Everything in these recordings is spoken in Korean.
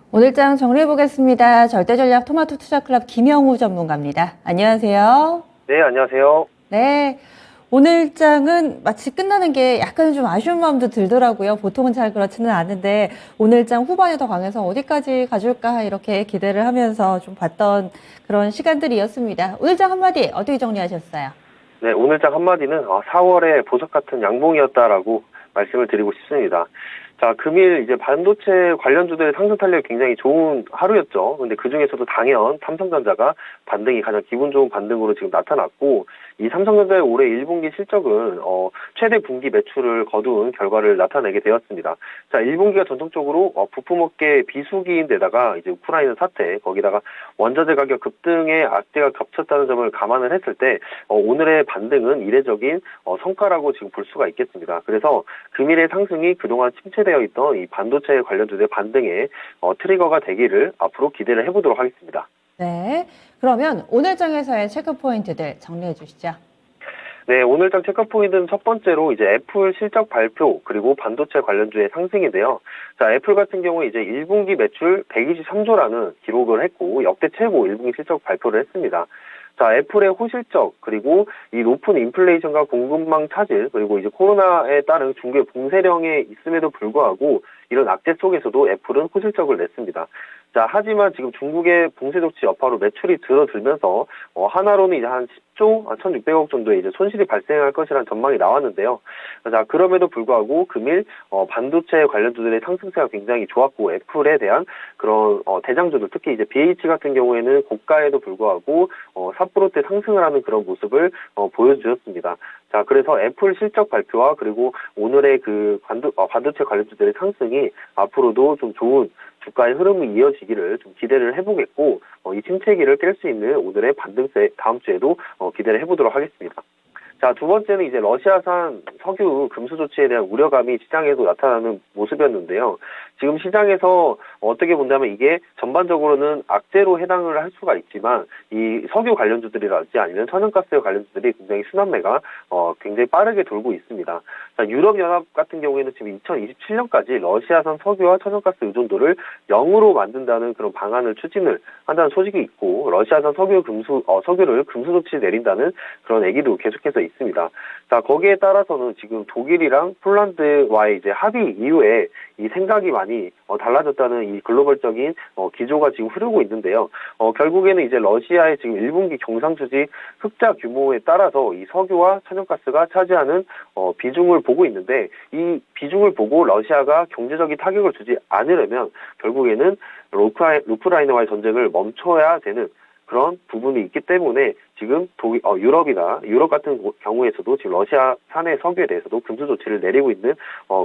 오늘장 정리해보겠습니다. 절대전략 토마토 투자클럽 김영우 전문가입니다. 안녕하세요. 네, 안녕하세요. 네. 오늘장은 마치 끝나는 게 약간 좀 아쉬운 마음도 들더라고요. 보통은 잘 그렇지는 않은데 오늘장 후반에 더 강해서 어디까지 가줄까 이렇게 기대를 하면서 좀 봤던 그런 시간들이었습니다. 오늘장 한마디 어떻게 정리하셨어요? 네, 오늘장 한마디는 4월에 보석 같은 양봉이었다라고 말씀을 드리고 싶습니다. 자, 금일 이제 반도체 관련주들의 상승 탄력이 굉장히 좋은 하루였죠. 근데 그 중에서도 당연 삼성전자가 반등이 가장 기분 좋은 반등으로 지금 나타났고, 이 삼성전자의 올해 1분기 실적은 최대 분기 매출을 거둔 결과를 나타내게 되었습니다. 자, 1분기가 전통적으로 부품업계 비수기인데다가 이제 우크라이나 사태, 거기다가 원자재 가격 급등의 악재가 겹쳤다는 점을 감안을 했을 때 오늘의 반등은 이례적인 성과라고 지금 볼 수가 있겠습니다. 그래서 금일의 상승이 그동안 침체되어 있던 이 반도체 관련주의 반등에 트리거가 되기를 앞으로 기대를 해보도록 하겠습니다. 네. 그러면 오늘장에서의 체크 포인트들 정리해 주시죠. 네, 오늘장 체크포인트는 첫 번째로 이제 애플 실적 발표 그리고 반도체 관련주의 상승인데요. 자, 애플 같은 경우에 이제 1분기 매출 123조라는 기록을 했고 역대 최고 1분기 실적 발표를 했습니다. 자, 애플의 호실적 그리고 이 높은 인플레이션과 공급망 차질 그리고 이제 코로나에 따른 중국의 봉쇄령에 있음에도 불구하고 이런 악재 속에서도 애플은 호실적을 냈습니다. 자, 하지만 지금 중국의 봉쇄 조치 여파로 매출이 줄어들면서 하나로는 이제 한 10조 1,600억 정도의 이제 손실이 발생할 것이라는 전망이 나왔는데요. 자, 그럼에도 불구하고 금일 반도체 관련주들의 상승세가 굉장히 좋았고 애플에 대한 그런 대장주들 특히 이제 BH 같은 경우에는 고가에도 불구하고 4%대 상승을 하는 그런 모습을 보여주었습니다. 자, 그래서 애플 실적 발표와 그리고 오늘의 그 반도체 관련주들의 상승이 앞으로도 좀 좋은 주가의 흐름이 이어지기를 좀 기대를 해보겠고 이 침체기를 깰 수 있는 오늘의 반등세 다음 주에도 기대를 해보도록 하겠습니다. 자, 두 번째는 이제 러시아산 석유 금수 조치에 대한 우려감이 시장에도 나타나는 모습이었는데요. 지금 시장에서 어떻게 본다면 이게 전반적으로는 악재로 해당을 할 수가 있지만 이 석유 관련주들이랄지 아니면 천연가스 관련주들이 굉장히 순환매가 굉장히 빠르게 돌고 있습니다. 자, 유럽연합 같은 경우에는 지금 2027년까지 러시아산 석유와 천연가스 의존도를 0으로 만든다는 그런 방안을 추진을 한다는 소식이 있고 러시아산 석유를 금수 조치 내린다는 그런 얘기도 계속해서 있습니다. 자, 거기에 따라서는 지금 독일이랑 폴란드와의 이제 합의 이후에 이 생각이 많이 달라졌다는 이 글로벌적인 기조가 지금 흐르고 있는데요. 결국에는 이제 러시아의 지금 1분기 경상수지 흑자 규모에 따라서 이 석유와 천연가스가 차지하는 비중을 보고 있는데 이 비중을 보고 러시아가 경제적인 타격을 주지 않으려면 결국에는 우크라이나와의 전쟁을 멈춰야 되는 그런 부분이 있기 때문에 지금 유럽 같은 경우에서도 지금 러시아산의 석유에 대해서도 금수 조치를 내리고 있는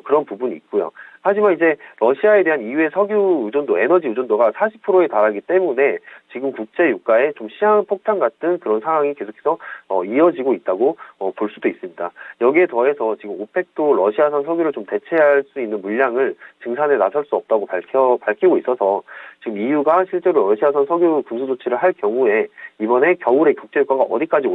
그런 부분이 있고요. 하지만 이제 러시아에 대한 EU의 석유 의존도, 에너지 의존도가 40%에 달하기 때문에 지금 국제 유가에 좀 시장 폭탄 같은 그런 상황이 계속해서 이어지고 있다고 볼 수도 있습니다. 여기에 더해서 지금 오펙도 러시아산 석유를 좀 대체할 수 있는 물량을 증산에 나설 수 없다고 밝히고 있어서 지금 EU가 실제로 러시아산 석유 금수 조치를 할 경우에 이번에 겨울에 국제 유가가 어디까지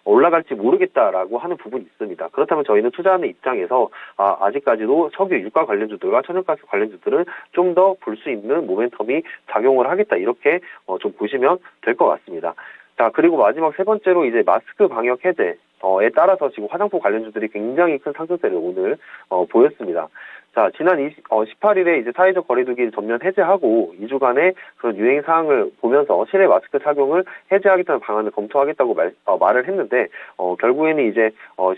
올라갈지 모르겠다라고 하는 부분이 있습니다. 그렇다면 저희는 투자하는 입장에서 아직까지도 석유 유가 관련주들과 천연가스 관련주들은 좀 더 볼 수 있는 모멘텀이 작용을 하겠다 이렇게 좀 보시면 될 것 같습니다. 자, 그리고 마지막 세 번째로 이제 마스크 방역 해제에 따라서 지금 화장품 관련주들이 굉장히 큰 상승세를 오늘 보였습니다. 자, 지난 18일에 이제 사회적 거리두기를 전면 해제하고 2주간의 그런 유행 사항을 보면서 실내 마스크 착용을 해제하겠다는 방안을 검토하겠다고 말을 했는데, 결국에는 이제,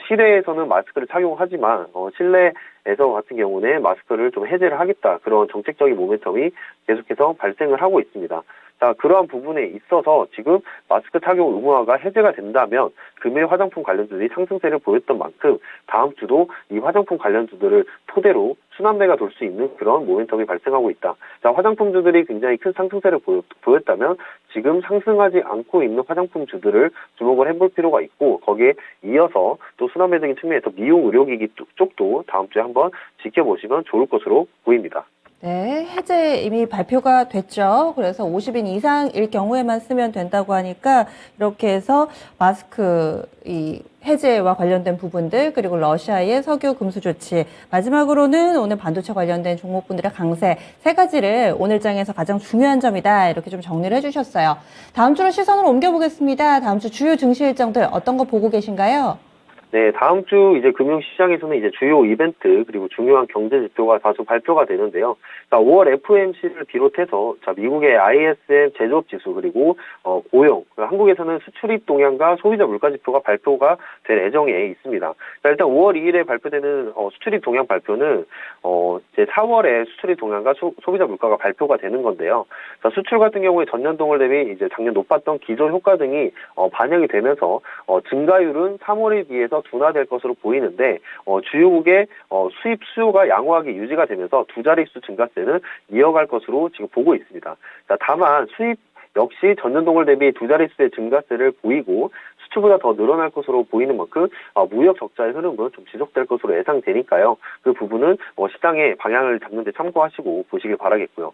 실외에서는 마스크를 착용하지만, 실내에서 같은 경우는 마스크를 좀 해제를 하겠다. 그런 정책적인 모멘텀이 계속해서 발생을 하고 있습니다. 자, 그러한 부분에 있어서 지금 마스크 착용 의무화가 해제가 된다면 금일 화장품 관련주들이 상승세를 보였던 만큼 다음 주도 이 화장품 관련주들을 토대로 순환매가 돌 수 있는 그런 모멘텀이 발생하고 있다. 자, 화장품주들이 굉장히 큰 상승세를 보였다면 지금 상승하지 않고 있는 화장품주들을 주목을 해볼 필요가 있고 거기에 이어서 또 순환매적인 측면에서 미용 의료기기 쪽도 다음 주에 한번 지켜보시면 좋을 것으로 보입니다. 네, 해제 이미 발표가 됐죠. 그래서 50인 이상일 경우에만 쓰면 된다고 하니까 이렇게 해서 마스크 이 해제와 관련된 부분들 그리고 러시아의 석유 금수 조치 마지막으로는 오늘 반도체 관련된 종목분들의 강세 세 가지를 오늘 장에서 가장 중요한 점이다 이렇게 좀 정리를 해주셨어요. 다음 주로 시선을 옮겨보겠습니다. 다음 주 주요 증시 일정들 어떤 거 보고 계신가요? 네, 다음 주 이제 금융시장에서는 이제 주요 이벤트 그리고 중요한 경제 지표가 다수 발표가 되는데요. 자, 5월 FOMC를 비롯해서 자, 미국의 ISM 제조업 지수 그리고 고용, 한국에서는 수출입 동향과 소비자 물가 지표가 발표가 될 예정에 있습니다. 자, 일단 5월 2일에 발표되는 수출입 동향 발표는 이제 4월에 수출입 동향과 소비자 물가가 발표가 되는 건데요. 자, 수출 같은 경우에 전년 동월 대비 이제 작년 높았던 기존 효과 등이 반영이 되면서 증가율은 3월에 비해서 둔화될 것으로 보이는데 주요국의 수입 수요가 양호하게 유지가 되면서 두 자릿수 증가세는 이어갈 것으로 지금 보고 있습니다. 자, 다만 수입 역시 전년 동월 대비 두 자릿수의 증가세를 보이고 수출보다 더 늘어날 것으로 보이는 만큼 무역 적자의 흐름은 좀 지속될 것으로 예상되니까요. 그 부분은 시장의 방향을 잡는 데 참고하시고 보시길 바라겠고요.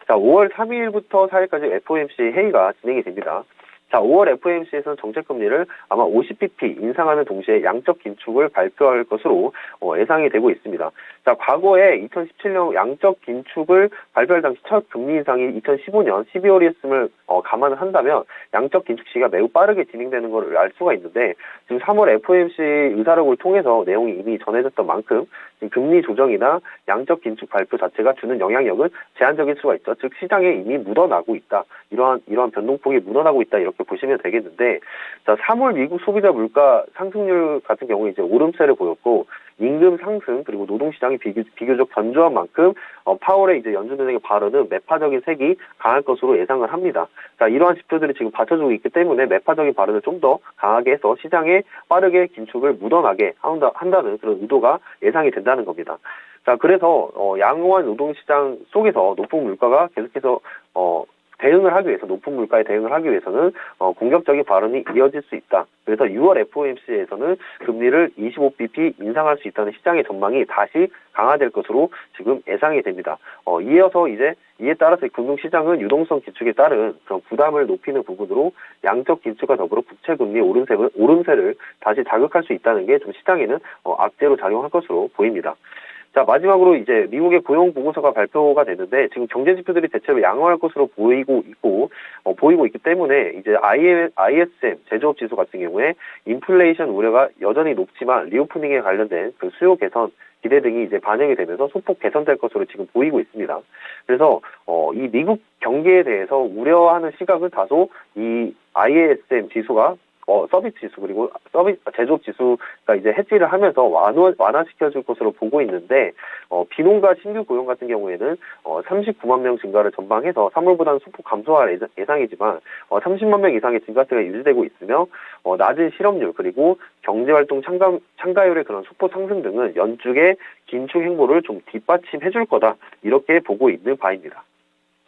자, 5월 3일부터 4일까지 FOMC 회의가 진행이 됩니다. 자, 5월 FOMC에서는 정책금리를 아마 50bp 인상하는 동시에 양적 긴축을 발표할 것으로 예상이 되고 있습니다. 자, 과거에 2017년 양적 긴축을 발표할 당시 첫 금리 인상이 2015년 12월이었음을 감안을 한다면 양적 긴축 시기가 매우 빠르게 진행되는 것을 알 수가 있는데 지금 3월 FOMC 의사록을 통해서 내용이 이미 전해졌던 만큼 금리 조정이나 양적 긴축 발표 자체가 주는 영향력은 제한적일 수가 있죠. 즉 시장에 이미 묻어나고 있다. 이러한 변동폭이 묻어나고 있다 이렇게 보시면 되겠는데, 자 3월 미국 소비자 물가 상승률 같은 경우에 이제 오름세를 보였고 임금 상승 그리고 노동시장이 비교적 견조한 만큼 파월의 이제 연준은행의 발언은 매파적인 색이 강할 것으로 예상을 합니다. 자 이러한 지표들이 지금 받쳐주고 있기 때문에 매파적인 발언을 좀 더 강하게 해서 시장에 빠르게 긴축을 묻어나게 한다는 그런 의도가 예상이 된다는 겁니다. 자 그래서 양호한 노동시장 속에서 높은 물가가 계속해서 대응을 하기 위해서 높은 물가에 대응을 하기 위해서는 공격적인 발언이 이어질 수 있다. 그래서 6월 FOMC에서는 금리를 25bp 인상할 수 있다는 시장의 전망이 다시 강화될 것으로 지금 예상이 됩니다. 이에 따라서 금융시장은 유동성 기축에 따른 그런 부담을 높이는 부분으로 양적 기축과 더불어 국채 금리 오름세를 다시 자극할 수 있다는 게 좀 시장에는 악재로 작용할 것으로 보입니다. 자, 마지막으로 이제 미국의 고용 보고서가 발표가 되는데 지금 경제 지표들이 대체로 양호할 것으로 보이고 있기 때문에 이제 ISM 제조업 지수 같은 경우에 인플레이션 우려가 여전히 높지만 리오프닝에 관련된 그 수요 개선 기대 등이 이제 반영이 되면서 소폭 개선될 것으로 지금 보이고 있습니다. 그래서 이 미국 경기에 대해서 우려하는 시각은 다소 이 ISM 지수가 서비스 지수 그리고 제조업 지수가 이제 해지를 하면서 완화시켜줄 것으로 보고 있는데 비농가 신규 고용 같은 경우에는 39만 명 증가를 전망해서 3월보다는 소폭 감소할 예상이지만 30만 명 이상의 증가세가 유지되고 있으며 낮은 실업률 그리고 경제활동 참가율의 그런 소폭 상승 등은 연중의 긴축 행보를 좀 뒷받침해줄 거다 이렇게 보고 있는 바입니다.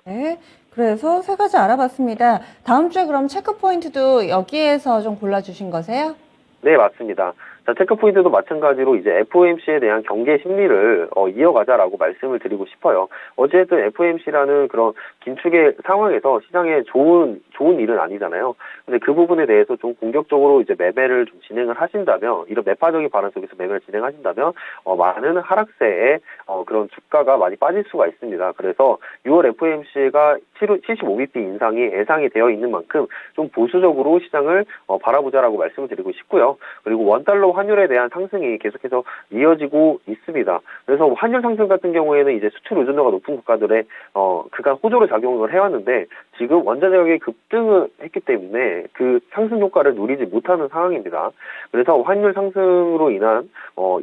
네, 그래서 세 가지 알아봤습니다. 다음 주에 그럼 체크 포인트도 여기에서 좀 골라주신 거세요? 네, 맞습니다. 자, 체크포인트도 마찬가지로 이제 FOMC에 대한 경계 심리를 이어가자라고 말씀을 드리고 싶어요. 어쨌든 FOMC라는 그런 긴축의 상황에서 시장에 좋은 일은 아니잖아요. 근데 그 부분에 대해서 좀 공격적으로 이제 매매를 좀 진행을 하신다면, 이런 매파적인 발언 속에서 매매를 진행하신다면, 많은 하락세에 그런 주가가 많이 빠질 수가 있습니다. 그래서 6월 FOMC가 75bp 인상이 예상이 되어 있는 만큼 좀 보수적으로 시장을 바라보자라고 말씀을 드리고 싶고요. 그리고 원달러 환율에 대한 상승이 계속해서 이어지고 있습니다. 그래서 환율 상승 같은 경우에는 이제 수출 의존도가 높은 국가들의 그간 호조로 작용을 해왔는데 지금 원자재 가격이 급등을 했기 때문에 그 상승 효과를 누리지 못하는 상황입니다. 그래서 환율 상승으로 인한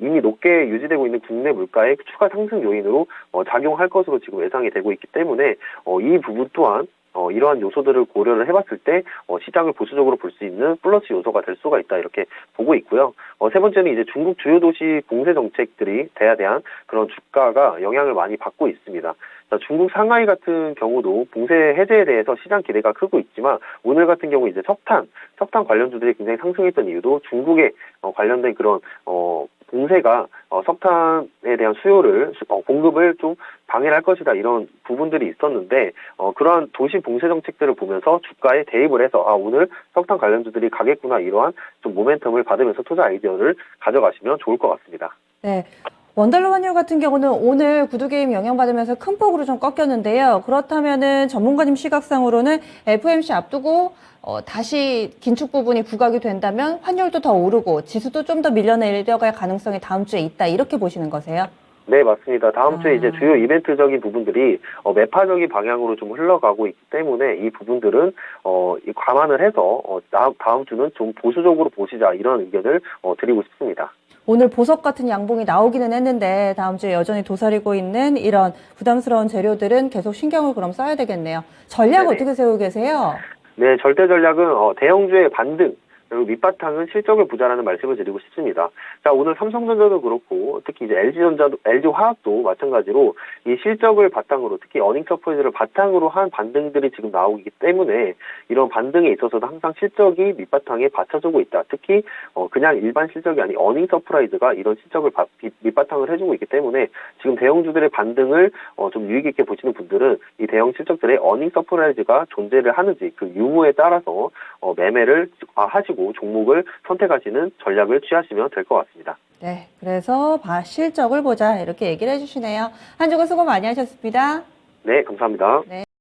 이미 높게 유지되고 있는 국내 물가의 추가 상승 요인으로 작용할 것으로 지금 예상이 되고 있기 때문에 이 부분 또한 이러한 요소들을 고려를 해봤을 때 시장을 보수적으로 볼 수 있는 플러스 요소가 될 수가 있다 이렇게 보고 있고요. 세 번째는 이제 중국 주요 도시 봉쇄 정책들이 대한 그런 주가가 영향을 많이 받고 있습니다. 자, 중국 상하이 같은 경우도 봉쇄 해제에 대해서 시장 기대가 크고 있지만 오늘 같은 경우 이제 석탄 관련주들이 굉장히 상승했던 이유도 중국에 관련된 그런 봉쇄가 석탄에 대한 수요를 공급을 좀 방해를 할 것이다 이런 부분들이 있었는데 그러한 도시 봉쇄 정책들을 보면서 주가에 대입을 해서 오늘 석탄 관련주들이 가겠구나 이러한 좀 모멘텀을 받으면서 투자 아이디어를 가져가시면 좋을 것 같습니다. 네. 원달러 환율 같은 경우는 오늘 구두 개입 영향받으면서 큰 폭으로 좀 꺾였는데요. 그렇다면은 전문가님 시각상으로는 FOMC 앞두고 다시 긴축 부분이 부각이 된다면 환율도 더 오르고 지수도 좀 더 밀려내려갈 가능성이 다음 주에 있다 이렇게 보시는 거세요? 네, 맞습니다. 다음 주에 이제 주요 이벤트적인 부분들이 매파적인 방향으로 좀 흘러가고 있기 때문에 이 부분들은 감안을 해서 다음 주는 좀 보수적으로 보시자 이런 의견을 드리고 싶습니다. 오늘 보석 같은 양봉이 나오기는 했는데 다음 주에 여전히 도사리고 있는 이런 부담스러운 재료들은 계속 신경을 그럼 써야 되겠네요. 전략 네네. 어떻게 세우고 계세요? 네, 절대 전략은 대형주의 반등 그리고 밑바탕은 실적을 보자라는 말씀을 드리고 싶습니다. 자, 오늘 삼성전자도 그렇고 특히 이제 LG화학도 마찬가지로 이 실적을 바탕으로 특히 어닝 서프라이즈를 바탕으로 한 반등들이 지금 나오기 때문에 이런 반등에 있어서도 항상 실적이 밑바탕에 받쳐주고 있다. 특히 그냥 일반 실적이 아닌 어닝 서프라이즈가 이런 실적을 밑바탕을 해주고 있기 때문에 지금 대형주들의 반등을 좀 유익 있게 보시는 분들은 이 대형 실적들의 어닝 서프라이즈가 존재를 하는지 그 유무에 따라서 매매를 하시고 종목을 선택하시는 전략을 취하시면 될 것 같습니다. 네, 그래서 실적을 보자 이렇게 얘기를 해주시네요. 한 주간 수고 많이 하셨습니다. 네, 감사합니다. 네.